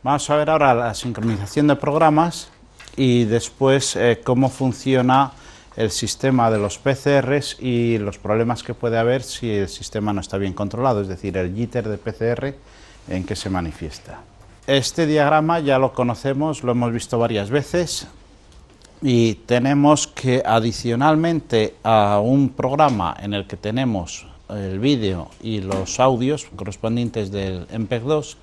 Vamos a ver ahora la sincronización de programas y después cómo funciona el sistema de los PCRs y los problemas que puede haber si el sistema no está bien controlado, es decir, el jitter de PCR en que se manifiesta. Este diagrama ya lo conocemos, lo hemos visto varias veces y tenemos que adicionalmente a un programa en el que tenemos el vídeo y los audios correspondientes del MPEG-2,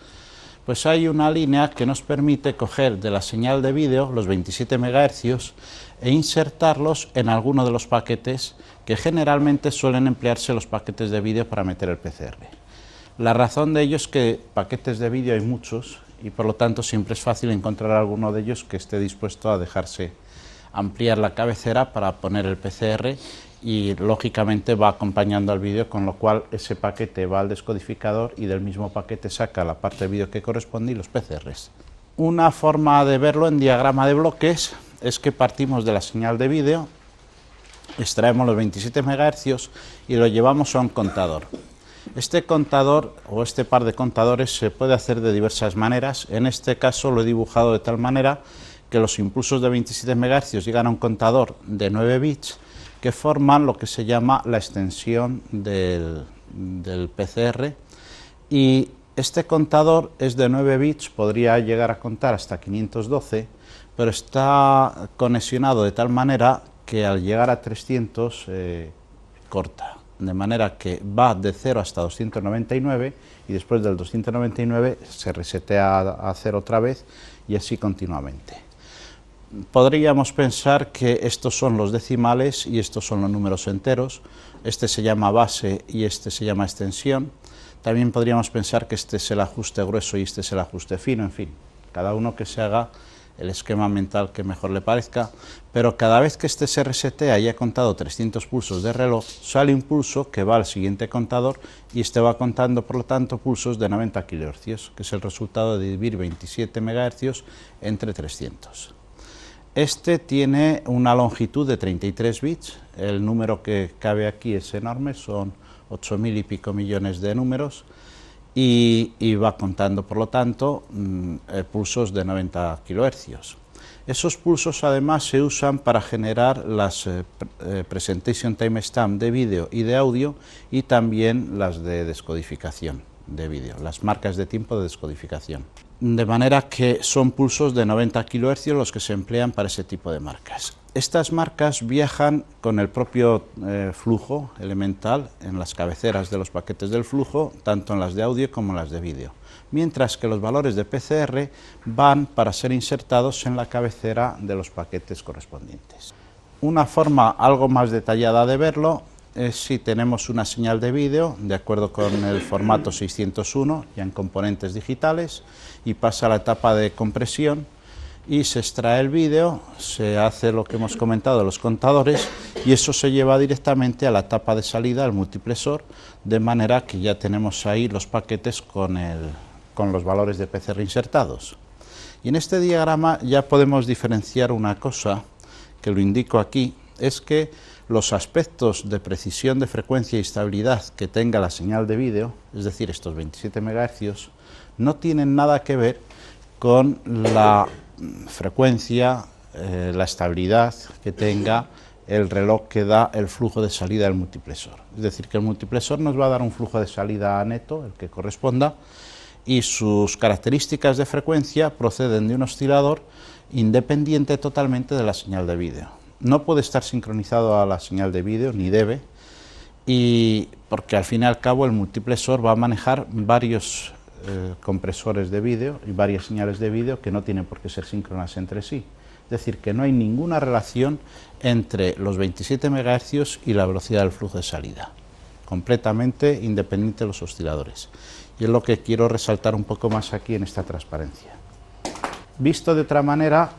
pues hay una línea que nos permite coger de la señal de vídeo los 27 MHz e insertarlos en alguno de los paquetes que generalmente suelen emplearse los paquetes de vídeo para meter el PCR. La razón de ello es que paquetes de vídeo hay muchos y por lo tanto siempre es fácil encontrar alguno de ellos que esté dispuesto a dejarse ampliar la cabecera para poner el PCR y lógicamente va acompañando al vídeo, con lo cual ese paquete va al descodificador y del mismo paquete saca la parte de vídeo que corresponde y los PCRs. Una forma de verlo en diagrama de bloques es que partimos de la señal de vídeo, extraemos los 27 MHz y lo llevamos a un contador. Este contador o este par de contadores se puede hacer de diversas maneras. En este caso lo he dibujado de tal manera que los impulsos de 27 MHz llegan a un contador de 9 bits que forman lo que se llama la extensión del PCR, y este contador es de 9 bits, podría llegar a contar hasta 512, pero está conexionado de tal manera que al llegar a 300 corta, de manera que va de 0 hasta 299 y después del 299 se resetea a 0 otra vez y así continuamente. Podríamos pensar que estos son los decimales y estos son los números enteros, este se llama base y este se llama extensión. También podríamos pensar que este es el ajuste grueso y este es el ajuste fino, en fin, cada uno que se haga el esquema mental que mejor le parezca, pero cada vez que este se resetea y ha contado 300 pulsos de reloj, sale un pulso que va al siguiente contador y este va contando, por lo tanto, pulsos de 90 kHz, que es el resultado de dividir 27 MHz entre 300. Este tiene una longitud de 33 bits, el número que cabe aquí es enorme, son 8.000 y pico millones de números, y va contando, por lo tanto, pulsos de 90 kHz. Esos pulsos además se usan para generar las presentation timestamp de vídeo y de audio y también las de descodificación de vídeo, las marcas de tiempo de descodificación. De manera que son pulsos de 90 kHz los que se emplean para ese tipo de marcas. Estas marcas viajan con el propio flujo elemental en las cabeceras de los paquetes del flujo, tanto en las de audio como en las de vídeo, mientras que los valores de PCR van para ser insertados en la cabecera de los paquetes correspondientes. Una forma algo más detallada de verlo es si tenemos una señal de vídeo de acuerdo con el formato 601, ya en componentes digitales, y pasa a la etapa de compresión y se extrae el vídeo, se hace lo que hemos comentado de los contadores y eso se lleva directamente a la etapa de salida, al multiplexor, de manera que ya tenemos ahí los paquetes con los valores de PCR insertados. Y en este diagrama ya podemos diferenciar una cosa, que lo indico aquí, es que los aspectos de precisión de frecuencia y estabilidad que tenga la señal de vídeo, es decir, estos 27 MHz, no tienen nada que ver con la frecuencia, la estabilidad que tenga el reloj que da el flujo de salida del multiplexor. Es decir, que el multiplexor nos va a dar un flujo de salida neto, el que corresponda, y sus características de frecuencia proceden de un oscilador independiente totalmente de la señal de vídeo. No puede estar sincronizado a la señal de vídeo, ni debe, y porque al fin y al cabo el multiplexor va a manejar varios compresores de vídeo y varias señales de vídeo que no tienen por qué ser síncronas entre sí. Es decir, que no hay ninguna relación entre los 27 MHz y la velocidad del flujo de salida, completamente independiente de los osciladores. Y es lo que quiero resaltar un poco más aquí en esta transparencia. Visto de otra manera,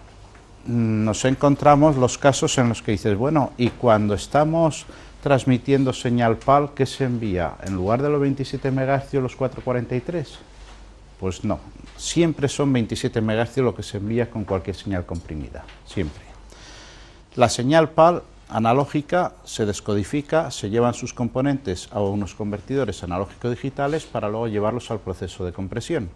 nos encontramos los casos en los que dices, bueno, y cuando estamos transmitiendo señal PAL, ¿qué se envía? ¿En lugar de los 27 MHz los 443? Pues no, siempre son 27 MHz lo que se envía con cualquier señal comprimida, siempre. La señal PAL analógica se descodifica, se llevan sus componentes a unos convertidores analógico-digitales para luego llevarlos al proceso de compresión.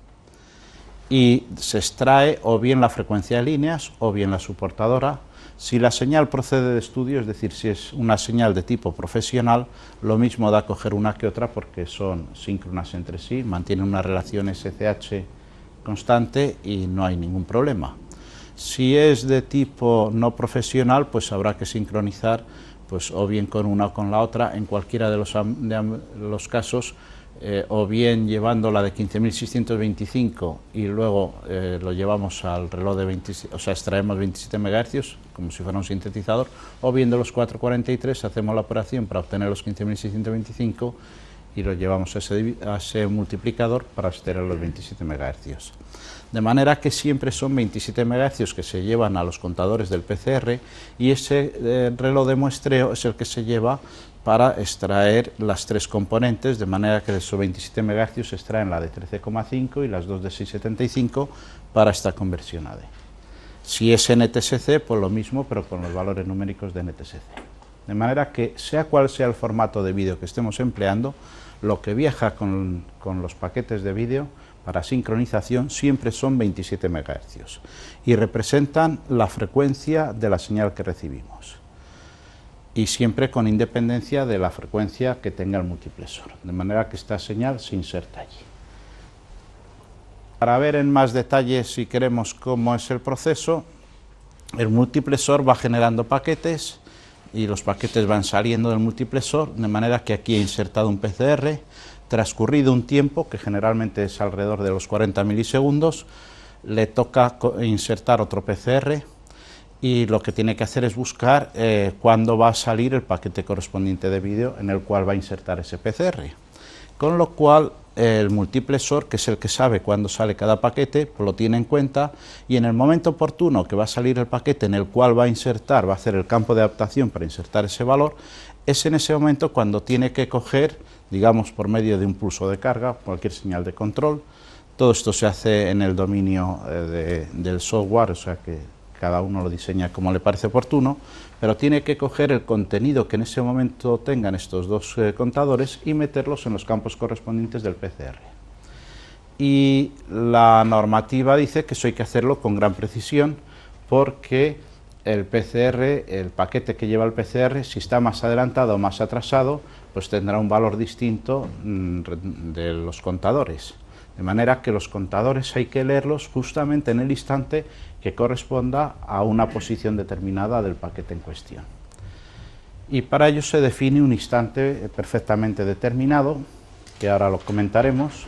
y se extrae o bien la frecuencia de líneas o bien la subportadora. Si la señal procede de estudio, es decir, si es una señal de tipo profesional, lo mismo da coger una que otra porque son síncronas entre sí, mantienen una relación SCH constante y no hay ningún problema. Si es de tipo no profesional, pues habrá que sincronizar pues o bien con una o con la otra, en cualquiera de los casos, o bien llevando la de 15.625 y luego lo llevamos al reloj de 27, o sea, extraemos 27 MHz como si fuera un sintetizador, o bien de los 443 hacemos la operación para obtener los 15.625 y lo llevamos a ese multiplicador para obtener los 27 MHz. De manera que siempre son 27 MHz que se llevan a los contadores del PCR y ese reloj de muestreo es el que se lleva para extraer las tres componentes, de manera que de esos 27 MHz se extraen la de 13,5 y las dos de 6,75 para esta conversión AD. Si es NTSC, pues lo mismo, pero con los valores numéricos de NTSC. De manera que, sea cual sea el formato de vídeo que estemos empleando, lo que viaja con los paquetes de vídeo para sincronización siempre son 27 MHz y representan la frecuencia de la señal que recibimos. Y siempre con independencia de la frecuencia que tenga el multiplexor, de manera que esta señal se inserta allí. Para ver en más detalle, si queremos, cómo es el proceso, el multiplexor va generando paquetes y los paquetes van saliendo del multiplexor, de manera que aquí he insertado un PCR, transcurrido un tiempo, que generalmente es alrededor de los 40 milisegundos, le toca insertar otro PCR, y lo que tiene que hacer es buscar cuándo va a salir el paquete correspondiente de vídeo en el cual va a insertar ese PCR. Con lo cual el multiplexor, que es el que sabe cuándo sale cada paquete, pues lo tiene en cuenta y en el momento oportuno que va a salir el paquete en el cual va a insertar, va a hacer el campo de adaptación para insertar ese valor, es en ese momento cuando tiene que coger, digamos por medio de un pulso de carga, cualquier señal de control. Todo esto se hace en el dominio del software, o sea que cada uno lo diseña como le parece oportuno, pero tiene que coger el contenido que en ese momento tengan estos dos contadores y meterlos en los campos correspondientes del PCR. Y la normativa dice que eso hay que hacerlo con gran precisión porque el PCR, el paquete que lleva el PCR, si está más adelantado o más atrasado, pues tendrá un valor distinto de los contadores. De manera que los contadores hay que leerlos justamente en el instante que corresponda a una posición determinada del paquete en cuestión. Y para ello se define un instante perfectamente determinado, que ahora lo comentaremos.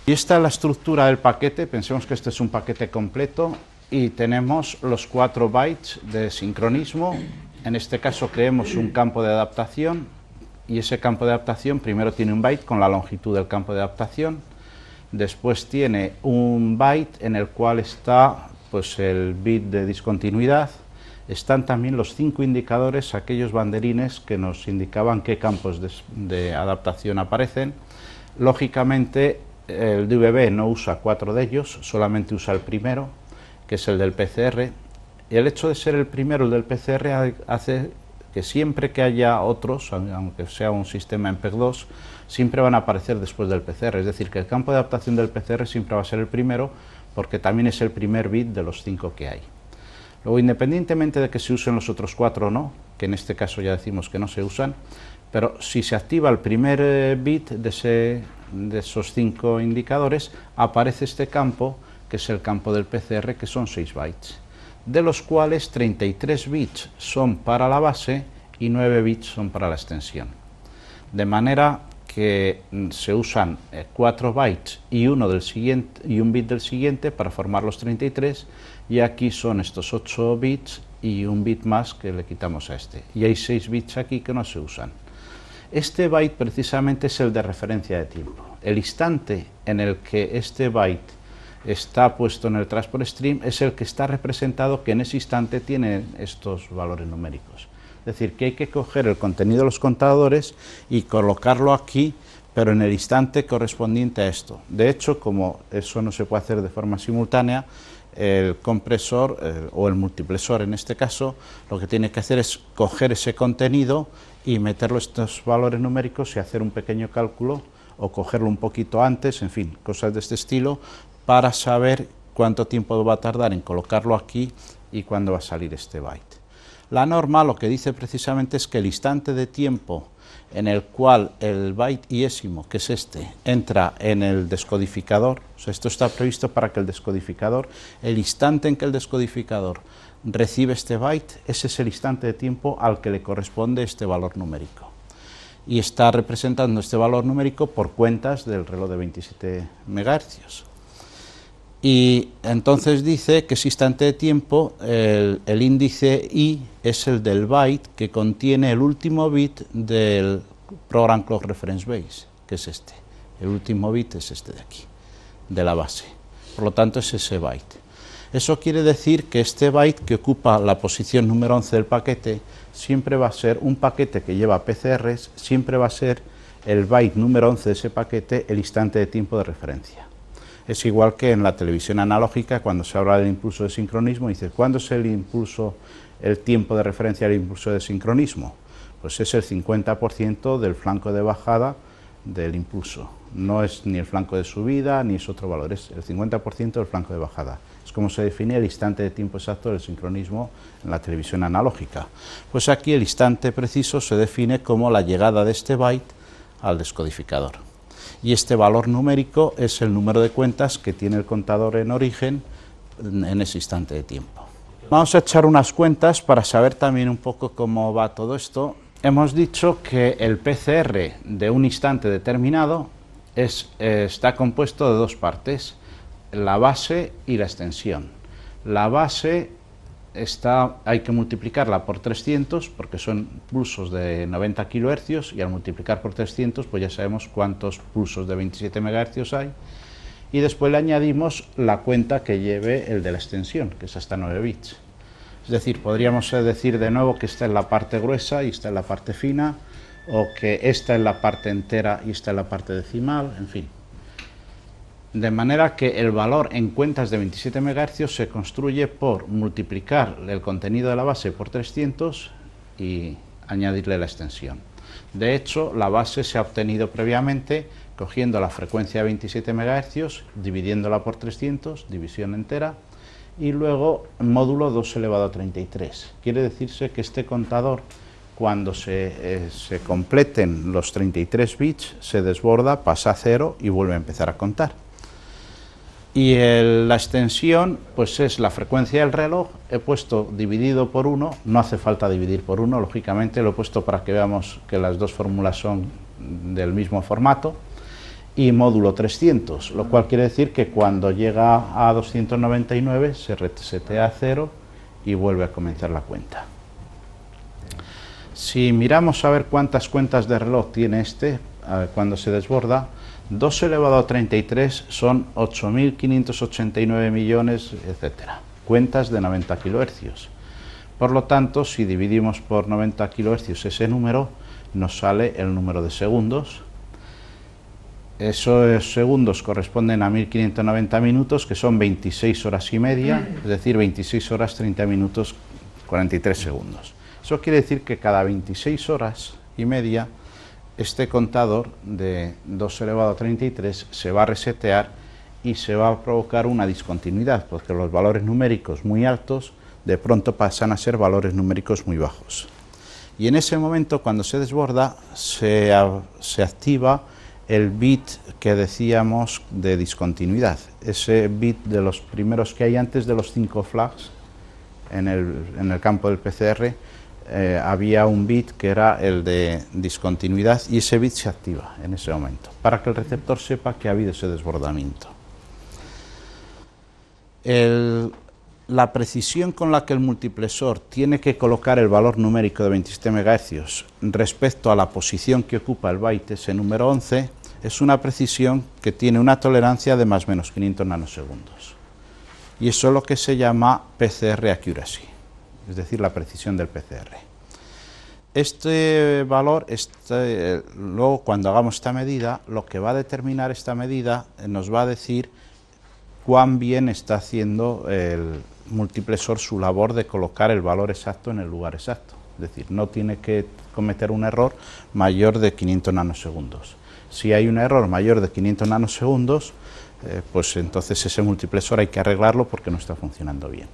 Y esta es la estructura del paquete. Pensemos que este es un paquete completo y tenemos los 4 bytes de sincronismo. En este caso creemos un campo de adaptación y ese campo de adaptación primero tiene un byte con la longitud del campo de adaptación. Después tiene un byte en el cual está pues, el bit de discontinuidad. Están también los 5 indicadores, aquellos banderines que nos indicaban qué campos de adaptación aparecen. Lógicamente el DVB no usa 4 de ellos, solamente usa el primero, que es el del PCR. Y el hecho de ser el primero, el del PCR, hace que siempre que haya otros, aunque sea un sistema MPEG-2, siempre van a aparecer después del PCR, es decir, que el campo de adaptación del PCR siempre va a ser el primero, porque también es el primer bit de los 5 que hay. Luego, independientemente de que se usen los otros 4 o no, que en este caso ya decimos que no se usan, pero si se activa el primer bit de esos 5 indicadores, aparece este campo, que es el campo del PCR, que son 6 bytes, de los cuales 33 bits son para la base y 9 bits son para la extensión. De manera que se usan 4 bytes y un bit del siguiente para formar los 33, y aquí son estos 8 bits y un bit más que le quitamos a este, y hay 6 bits aquí que no se usan. Este byte precisamente es el de referencia de tiempo. El instante en el que este byte está puesto en el transport stream es el que está representado, que en ese instante tiene estos valores numéricos. Es decir, que hay que coger el contenido de los contadores y colocarlo aquí, pero en el instante correspondiente a esto. De hecho, como eso no se puede hacer de forma simultánea, el compresor o el multiplexor en este caso, lo que tiene que hacer es coger ese contenido y meterlo estos valores numéricos y hacer un pequeño cálculo, o cogerlo un poquito antes, en fin, cosas de este estilo, para saber cuánto tiempo va a tardar en colocarlo aquí y cuándo va a salir este byte. La norma lo que dice precisamente es que el instante de tiempo en el cual el byte iésimo, que es este, entra en el descodificador, o sea, esto está previsto para que el descodificador, el instante en que el descodificador recibe este byte, ese es el instante de tiempo al que le corresponde este valor numérico. Y está representando este valor numérico por cuentas del reloj de 27 MHz. Y entonces dice que ese instante de tiempo, el índice i es el del byte que contiene el último bit del Program Clock Reference Base, que es este. El último bit es este de aquí, de la base. Por lo tanto, es ese byte. Eso quiere decir que este byte que ocupa la posición número 11 del paquete siempre va a ser un paquete que lleva PCRs, siempre va a ser el byte número 11 de ese paquete el instante de tiempo de referencia. Es igual que en la televisión analógica, cuando se habla del impulso de sincronismo, dice, ¿cuándo es el tiempo de referencia del impulso de sincronismo? Pues es el 50% del flanco de bajada del impulso. No es ni el flanco de subida, ni es otro valor, es el 50% del flanco de bajada. Es como se define el instante de tiempo exacto del sincronismo en la televisión analógica. Pues aquí el instante preciso se define como la llegada de este byte al descodificador. Y este valor numérico es el número de cuentas que tiene el contador en origen en ese instante de tiempo. Vamos a echar unas cuentas para saber también un poco cómo va todo esto. Hemos dicho que el PCR de un instante determinado está compuesto de dos partes, la base y la extensión. La base hay que multiplicarla por 300 porque son pulsos de 90 kHz y al multiplicar por 300 pues ya sabemos cuántos pulsos de 27 MHz hay y después le añadimos la cuenta que lleve el de la extensión, que es hasta 9 bits. Es decir, podríamos decir de nuevo que esta es la parte gruesa y esta es la parte fina, o que esta es la parte entera y esta es la parte decimal, en fin. De manera que el valor en cuentas de 27 MHz se construye por multiplicar el contenido de la base por 300 y añadirle la extensión. De hecho, la base se ha obtenido previamente cogiendo la frecuencia de 27 MHz, dividiéndola por 300, división entera, y luego módulo 2 elevado a 33. Quiere decirse que este contador, cuando se completen los 33 bits, se desborda, pasa a 0 y vuelve a empezar a contar. Y la extensión pues es la frecuencia del reloj, he puesto dividido por 1, no hace falta dividir por 1, lógicamente lo he puesto para que veamos que las dos fórmulas son del mismo formato, y módulo 300, lo cual quiere decir que cuando llega a 299 se resetea a 0 y vuelve a comenzar la cuenta. Si miramos a ver cuántas cuentas de reloj tiene cuando se desborda, 2 elevado a 33 son 8.589 millones, etcétera, cuentas de 90 kHz. Por lo tanto, si dividimos por 90 kHz ese número, nos sale el número de segundos. Esos segundos corresponden a 1.590 minutos, que son 26 horas y media, es decir, 26 horas 30 minutos 43 segundos. Eso quiere decir que cada 26 horas y media este contador de 2 elevado a 33 se va a resetear y se va a provocar una discontinuidad, porque los valores numéricos muy altos de pronto pasan a ser valores numéricos muy bajos. Y en ese momento, cuando se desborda, se activa el bit que decíamos de discontinuidad, ese bit de los primeros que hay antes de los 5 flags en el campo del PCR. Había un bit que era el de discontinuidad y ese bit se activa en ese momento para que el receptor sepa que ha habido ese desbordamiento. La precisión con la que el multiplexor tiene que colocar el valor numérico de 27 MHz respecto a la posición que ocupa el byte, ese número 11, es una precisión que tiene una tolerancia de más o menos 500 nanosegundos. Y eso es lo que se llama PCR accuracy, es decir, la precisión del PCR. Este valor, luego cuando hagamos esta medida, lo que va a determinar esta medida nos va a decir cuán bien está haciendo el multiplexor su labor de colocar el valor exacto en el lugar exacto. Es decir, no tiene que cometer un error mayor de 500 nanosegundos. Si hay un error mayor de 500 nanosegundos, pues entonces ese multiplexor hay que arreglarlo porque no está funcionando bien.